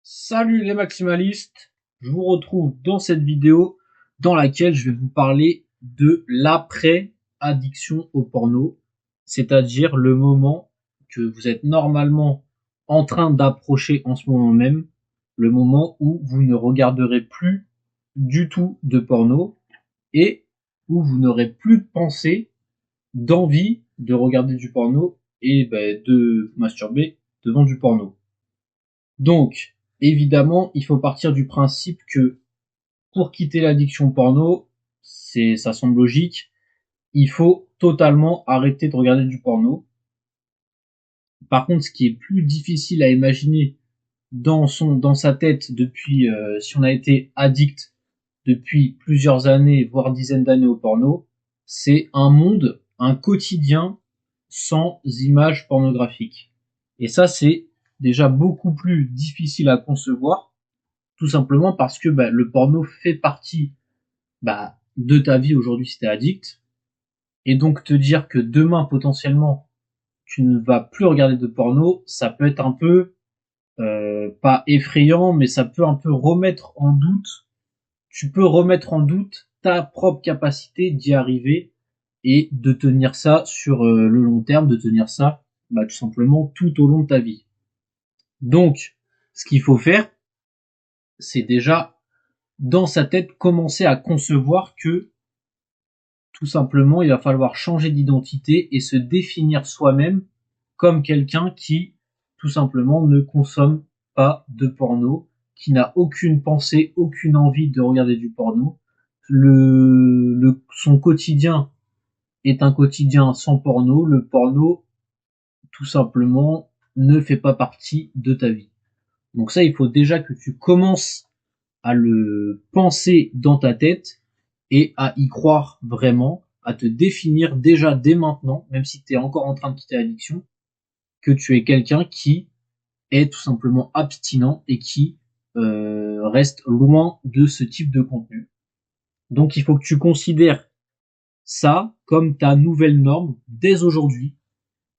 Salut les maximalistes, je vous retrouve dans cette vidéo dans laquelle je vais vous parler de l'après-addiction au porno, c'est-à-dire le moment que vous êtes normalement en train d'approcher en ce moment même, le moment où vous ne regarderez plus du tout de porno et où vous n'aurez plus de pensée, d'envie de regarder du porno et de vous masturber devant du porno. Donc, évidemment, il faut partir du principe que pour quitter l'addiction porno, ça semble logique, il faut totalement arrêter de regarder du porno. Par contre, ce qui est plus difficile à imaginer dans sa tête depuis, si on a été addict depuis plusieurs années, voire dizaines d'années au porno, c'est un monde, un quotidien sans images pornographiques. Et ça, c'est déjà beaucoup plus difficile à concevoir, tout simplement parce que le porno fait partie de ta vie aujourd'hui si t'es addict. Et donc te dire que demain, potentiellement, tu ne vas plus regarder de porno, ça peut être un peu, pas effrayant, mais ça peut un peu remettre en doute, tu peux remettre en doute ta propre capacité d'y arriver et de tenir ça sur le long terme, de tenir ça tout simplement tout au long de ta vie. Donc, ce qu'il faut faire, c'est déjà dans sa tête commencer à concevoir que tout simplement il va falloir changer d'identité et se définir soi-même comme quelqu'un qui tout simplement ne consomme pas de porno, qui n'a aucune pensée, aucune envie de regarder du porno. Son quotidien est un quotidien sans porno. Le porno, tout simplement, ne fait pas partie de ta vie. Donc ça, il faut déjà que tu commences à le penser dans ta tête et à y croire vraiment, à te définir déjà dès maintenant, même si tu es encore en train de quitter l'addiction, que tu es quelqu'un qui est tout simplement abstinent et qui reste loin de ce type de contenu. Donc il faut que tu considères ça comme ta nouvelle norme dès aujourd'hui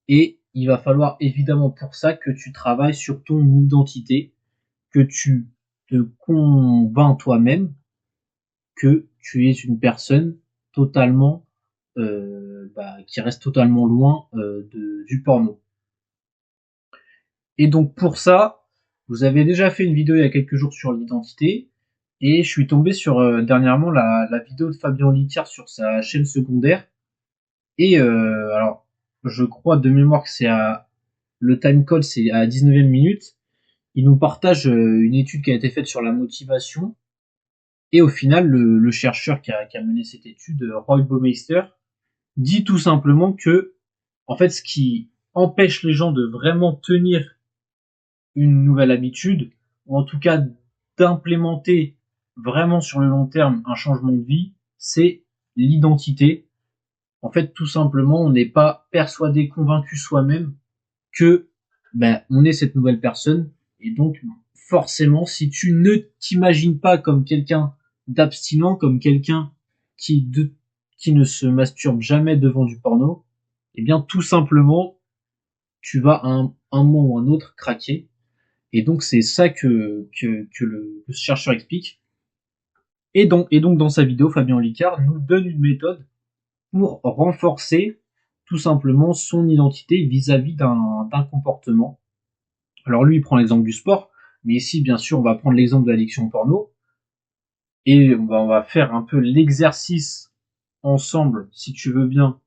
et il va falloir évidemment pour ça que tu travailles sur ton identité, que tu te convaincs toi-même que tu es une personne totalement qui reste totalement loin du porno. Et donc pour ça, vous avez déjà fait une vidéo il y a quelques jours sur l'identité et je suis tombé sur dernièrement la vidéo de Fabien Olicard sur sa chaîne secondaire et alors je crois de mémoire que le time code c'est à 19e minute. Il nous partage une étude qui a été faite sur la motivation. Et au final, le chercheur qui a mené cette étude, Roy Baumeister, dit tout simplement que, en fait, ce qui empêche les gens de vraiment tenir une nouvelle habitude, ou en tout cas d'implémenter vraiment sur le long terme un changement de vie, c'est l'identité. En fait, tout simplement, on n'est pas persuadé, convaincu soi-même que on est cette nouvelle personne. Et donc, forcément, si tu ne t'imagines pas comme quelqu'un d'abstinent, comme quelqu'un qui ne se masturbe jamais devant du porno, eh bien, tout simplement, tu vas à un moment ou un autre craquer. Et donc, c'est ça que le chercheur explique. Et donc, dans sa vidéo, Fabien Olicard nous donne une méthode pour renforcer tout simplement son identité vis-à-vis d'un comportement. Alors lui, il prend l'exemple du sport, mais ici, bien sûr, on va prendre l'exemple de l'addiction au porno, et on va faire un peu l'exercice ensemble, si tu veux bien,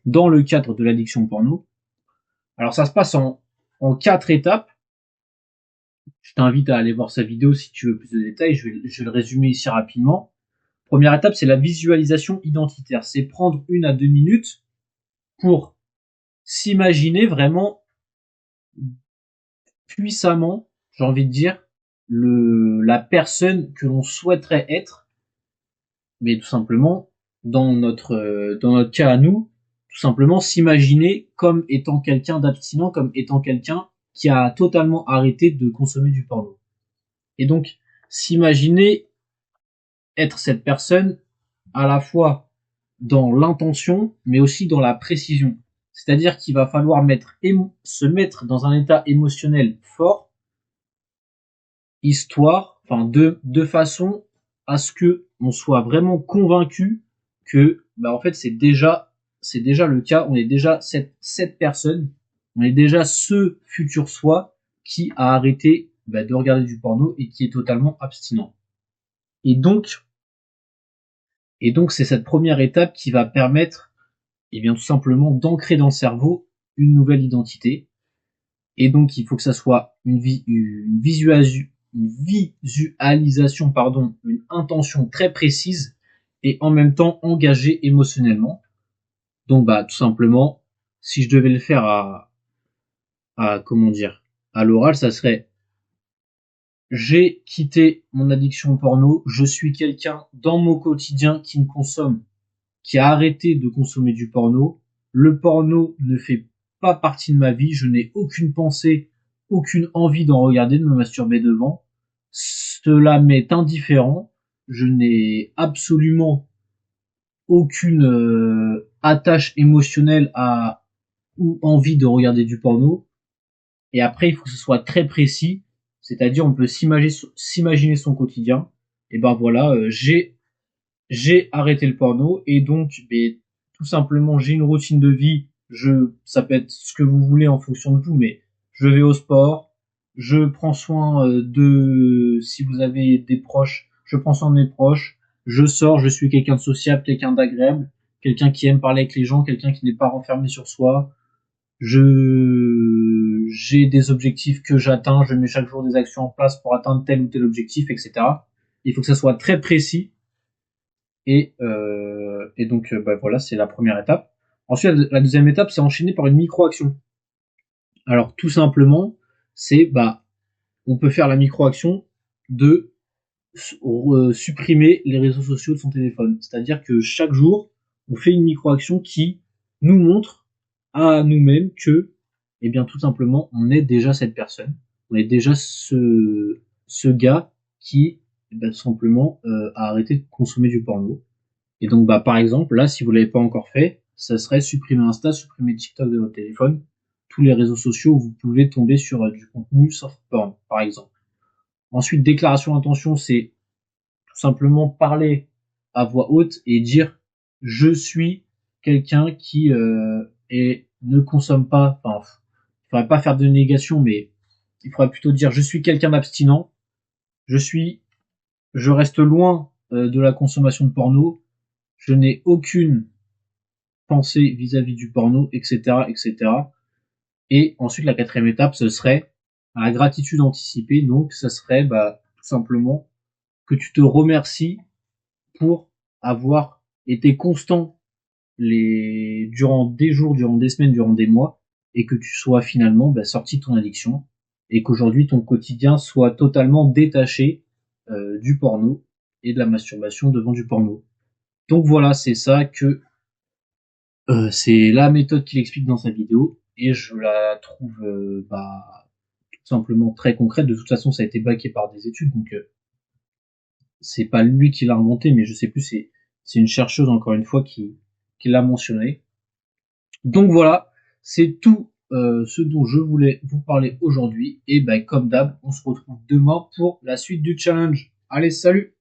dans le cadre de l'addiction au porno. Alors ça se passe en 4 étapes. Je t'invite à aller voir sa vidéo si tu veux plus de détails, je vais le résumer ici rapidement. Première étape, c'est la visualisation identitaire. C'est prendre 1 à 2 minutes pour s'imaginer vraiment puissamment, j'ai envie de dire, la personne que l'on souhaiterait être, mais tout simplement, dans notre cas à nous, tout simplement s'imaginer comme étant quelqu'un d'abstinent, comme étant quelqu'un qui a totalement arrêté de consommer du porno. Et donc, s'imaginer être cette personne à la fois dans l'intention, mais aussi dans la précision. C'est-à-dire qu'il va falloir se mettre dans un état émotionnel fort histoire, enfin de façon à ce que on soit vraiment convaincu que bah en fait c'est déjà le cas, on est déjà cette personne, on est déjà ce futur soi qui a arrêté bah, de regarder du porno et qui est totalement abstinent. Et donc c'est cette première étape qui va permettre et bien tout simplement d'ancrer dans le cerveau une nouvelle identité. Et donc il faut que ça soit une visualisation, pardon, une intention très précise et en même temps engagée émotionnellement. Donc bah tout simplement, si je devais le faire à comment dire, à l'oral, ça serait j'ai quitté mon addiction au porno, je suis quelqu'un dans mon quotidien qui ne consomme qui a arrêté de consommer du porno. Le porno ne fait pas partie de ma vie. Je n'ai aucune pensée, aucune envie d'en regarder, de me masturber devant. Cela m'est indifférent. Je n'ai absolument aucune attache émotionnelle à ou envie de regarder du porno. Et après, il faut que ce soit très précis. C'est-à-dire, on peut s'imaginer son quotidien. Et ben voilà, j'ai arrêté le porno et donc tout simplement j'ai une routine de vie, ça peut être ce que vous voulez en fonction de vous, mais je vais au sport, je prends soin de si vous avez des proches, je prends soin de mes proches, je sors, je suis quelqu'un de sociable, quelqu'un d'agréable, quelqu'un qui aime parler avec les gens, quelqu'un qui n'est pas renfermé sur soi. J'ai des objectifs que j'atteins, je mets chaque jour des actions en place pour atteindre tel ou tel objectif, etc. Il faut que ça soit très précis et donc, bah, voilà, c'est la première étape. Ensuite, la deuxième étape, c'est enchaîner par une micro-action. Alors, tout simplement, c'est, bah, on peut faire la micro-action de supprimer les réseaux sociaux de son téléphone. C'est-à-dire que chaque jour, on fait une micro-action qui nous montre à nous-mêmes que, eh bien, tout simplement, on est déjà cette personne. On est déjà ce gars qui, eh ben, tout simplement, a arrêté de consommer du porno. Et donc, bah, par exemple, là, si vous l'avez pas encore fait, ça serait supprimer Insta, supprimer TikTok de votre téléphone, tous les réseaux sociaux où vous pouvez tomber sur du contenu soft porn, par exemple. Ensuite, déclaration d'intention, c'est tout simplement parler à voix haute et dire je suis quelqu'un qui ne consomme pas, enfin, il faudrait pas faire de négation, mais il faudrait plutôt dire je suis quelqu'un d'abstinent, je reste loin de la consommation de porno, je n'ai aucune pensée vis-à-vis du porno, etc., etc. Et ensuite, la quatrième étape, ce serait la gratitude anticipée. Donc, ça serait bah, tout simplement que tu te remercies pour avoir été constant durant des jours, durant des semaines, durant des mois, et que tu sois finalement bah, sorti de ton addiction, et qu'aujourd'hui ton quotidien soit totalement détaché du porno et de la masturbation devant du porno. Donc voilà, c'est ça que c'est la méthode qu'il explique dans sa vidéo et je la trouve bah, tout simplement très concrète. De toute façon, ça a été backé par des études, donc c'est pas lui qui l'a inventé, mais je sais plus, c'est une chercheuse encore une fois qui l'a mentionné. Donc voilà, c'est tout ce dont je voulais vous parler aujourd'hui. Et ben comme d'hab, on se retrouve demain pour la suite du challenge. Allez, salut!